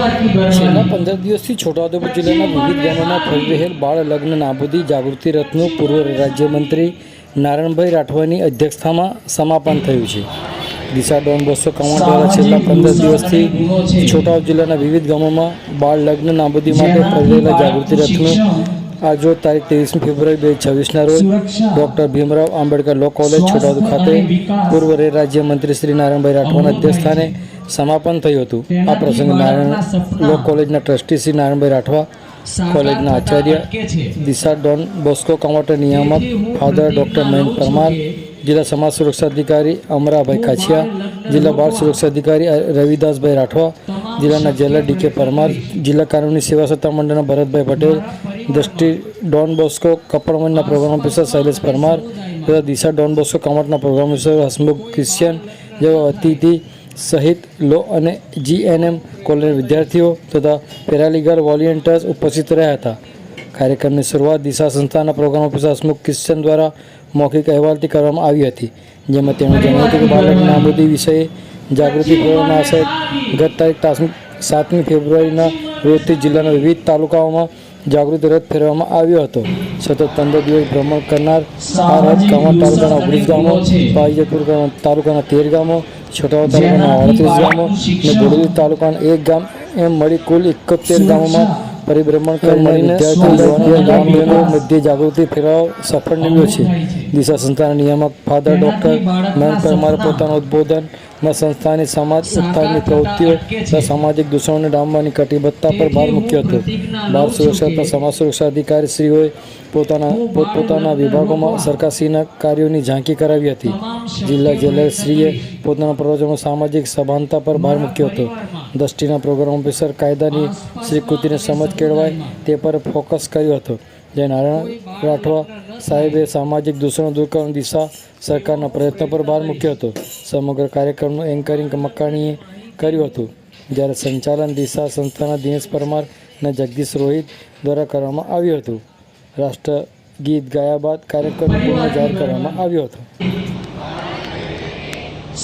છેલ્લા 15 દિવસથી છોટાઉદેપુર જિલ્લાના વિવિધ ગામોમાં ફરી રહેલ બાળ લગ્ન નાબૂદી જાગૃતિ રથનું પૂર્વ રાજ્યમંત્રી નારણભાઈ રાઠવાની અધ્યક્ષતામાં સમાપન થયું છે. દિશા ડોન બોસ્કો કાઉન્ટ દ્વારા છેલ્લા 15 દિવસથી છોટાઉદેપુર જિલ્લાના વિવિધ ગામોમાં બાળ લગ્ન નાબૂદી માટે ફરી રહેલા જાગૃતિ રથનું આજરોજ તારીખ 23 ફેબ્રુઆરી 2026ના રોજ doctor Bhimrao Ambedkar law college Chhota Udepur ખાતે પૂર્વ રાજ્યમંત્રી શ્રી નારણભાઈ રાઠવાના અધ્યક્ષસ્થાને સમાપન થયું હતું. આ પ્રસંગે નારાયણ લો કોલેજના ટ્રસ્ટી શ્રી નારાયણભાઈ રાઠવા, કોલેજના આચાર્ય, દિશા ડોન બોસ્કો કાઉન્ટર નિયામક ફાધર ડૉક્ટર મહેન્દ્ર પરમાર, જિલ્લા સમાજ સુરક્ષા અધિકારી અમરાભાઈ કાછિયા, જિલ્લા બાળ સુરક્ષા અધિકારી રવિદાસભાઈ રાઠવા, જિલ્લાના જેલર ડી.કે. પરમાર, જિલ્લા કાનૂની સેવા સત્તા મંડળના ભરતભાઈ પટેલ, દ્રષ્ટિ ડોન બોસ્કો કપડવંજના પ્રોગ્રામ ઓફિસર શૈલેષ પરમાર તથા દિશા ડોન બોસ્કો કાઉન્ટના પ્રોગ્રામ ઓફિસર હસમુખ ક્રિશ્ચિયન જેવા અતિથિ સહિત લો અને જીએનએમ કોલેજના વિદ્યાર્થીઓ તથા પેરાલીગલ વોલેન્ટિયર્સ ઉપસ્થિત રહ્યા હતા. કાર્યક્રમની શરૂઆત દિશા સંસ્થાના પ્રોગ્રામ ઓફિસર હસમુખ ક્રિશ્ચિયન દ્વારા મૌખિક અહેવાલથી કરવામાં આવી હતી, જેમાં તેમણે જણાવ્યું હતું કે બાળક નાબૂદી વિષયે જાગૃતિ ફેરવવાના આશય ગત તારીખ 7મી ફેબ્રુઆરીના રોજથી જિલ્લાના વિવિધ તાલુકાઓમાં જાગૃતિ રથ ફેરવવામાં આવ્યો હતો. સતત 15 દિવસ ભ્રમણ કરનાર આ રથ કામા તાલુકાના 19 ગામો, પાવીજતપુર તાલુકાના 13 ગામો, છોટાઉદેપુર તાલુકાના 38 ગામો અને બોડેલી તાલુકાના 1 ગામ એમ મળી કુલ 71 ગામોમાં પરિભ્રમણ કરીને વિદ્યાર્થીઓ મધ્ય જાગૃતિ ફેરવવા સફળ નીવડ્યો છે. દિશા સંસ્થાના નિયામક ફાધર ડૉક્ટર મહેન્દ્ર પરમારે પોતાના ઉદ્બોધનમાં સંસ્થાની સમાજ ઉત્થાનની પ્રવૃત્તિઓ તથા સામાજિક દૂષણોને ડામવાની કટિબદ્ધતા પર ભાર મૂક્યો હતો. બાળ સુરક્ષા તથા સમાજ સુરક્ષા અધિકારીશ્રીઓએ પોતપોતાના વિભાગોમાં સરકારશ્રીના કાર્યોની ઝાંકી કરાવી હતી. જિલ્લા જેલરશ્રીએ પોતાના પ્રવચનમાં સામાજિક સભાનતા પર ભાર મૂક્યો હતો. દ્રષ્ટિના પ્રોગ્રામ ઓફિસર કાયદાની સ્વીકૃતિને સમજ કેળવાય તે પર ફોકસ કર્યો હતો. જે નારાયણ રાઠવા સાહેબે સામાજિક દૂષણો દૂર કરવાની દિશા સરકારના પ્રયત્નો પર ભાર મૂક્યો હતો. સમગ્ર કાર્યક્રમનું એન્કરિંગ મકાણીએ કર્યું હતું, જ્યારે સંચાલન દિશા સંસ્થાના દિનેશ પરમાર અને જગદીશ રોહિત દ્વારા કરવામાં આવ્યું હતું. રાષ્ટ્રગીત ગાયા બાદ કાર્યક્રમ પૂર્ણ જાહેર કરવામાં આવ્યો હતો.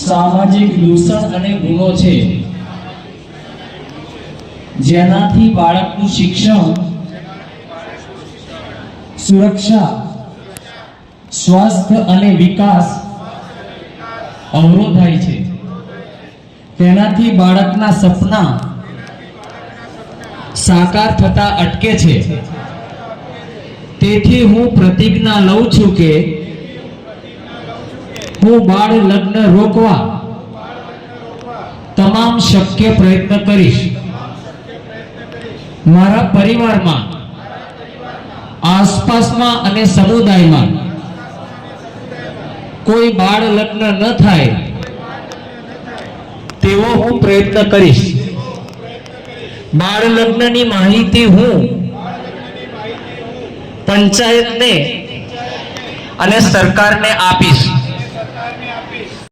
સામાજિક દૂષણ અને ગુનો છે જેનાથી બાળકનું શિક્ષણ, સુરક્ષા, સ્વાસ્થ્ય અને વિકાસ અવરોધાય છે. તેનાથી બાળકના સપના સાકાર થતા અટકે છે. તેથી હું પ્રતિજ્ઞા લઉં છું કે હું બાળ લગ્ન રોકવા તમામ શક્ય પ્રયત્ન કરીશ. મારા પરિવારમાં, આસપાસમાં અને સમુદાયમાં કોઈ બાળ લગ્ન ન થાય તેવો હું પ્રયત્ન કરીશ. બાળ લગ્નની માહિતી હું પંચાયતને અને સરકારને આપીશ.